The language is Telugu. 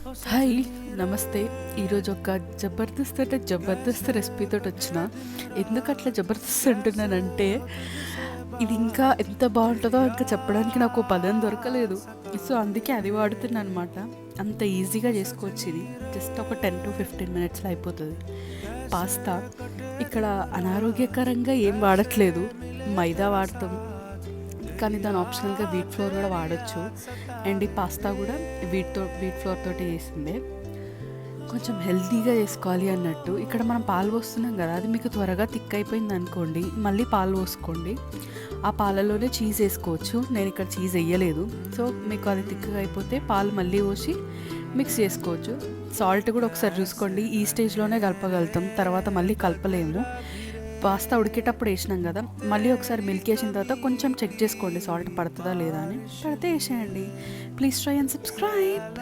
హాయ్, నమస్తే. ఈరోజు ఒక జబర్దస్త్ అంటే జబర్దస్త్ రెసిపీతోటి వచ్చిన. ఎందుకు అట్లా జబర్దస్త్ అంటున్నానంటే, ఇది ఇంకా ఎంత బాగుంటుందో ఇంకా చెప్పడానికి నాకు పదం దొరకలేదు. సో అందుకే అది వాడుతున్నాను అనమాట. అంత ఈజీగా చేసుకోవచ్చు ఇది. జస్ట్ ఒక 10 to 15 minutesలో అయిపోతుంది. పాస్తా ఇక్కడ అనారోగ్యకరంగా ఏం వాడట్లేదు, మైదా వాడతాం, కానీ దాని ఆప్షనల్గా వీట్ ఫ్లోర్ కూడా వాడచ్చు. అండ్ ఈ పాస్తా కూడా వీట్ ఫ్లోర్ తోటి చేసిందే. కొంచెం హెల్తీగా చేసుకోవాలి అన్నట్టు. ఇక్కడ మనం పాలు పోస్తున్నాం కదా, అది మీకు త్వరగా థిక్ అయిపోయింది అనుకోండి, మళ్ళీ పాలు పోసుకోండి. ఆ పాలలోనే చీజ్ వేసుకోవచ్చు. నేను ఇక్కడ చీజ్ వేయలేదు. సో మీకు అది థిక్గా అయిపోతే పాలు మళ్ళీ పోసి మిక్స్ చేసుకోవచ్చు. సాల్ట్ కూడా ఒకసారి చూసుకోండి. ఈ స్టేజ్లోనే కలపగలుగుతాం, తర్వాత మళ్ళీ కలపలేము. పాస్తా ఉడికేటప్పుడు వేసినాం కదా, మళ్ళీ ఒకసారి మిల్క్ వేసిన తర్వాత కొంచెం చెక్ చేసుకోండి సాల్ట్ పడుతుందా లేదా అని. పడితే వేసేయండి. Please try and subscribe.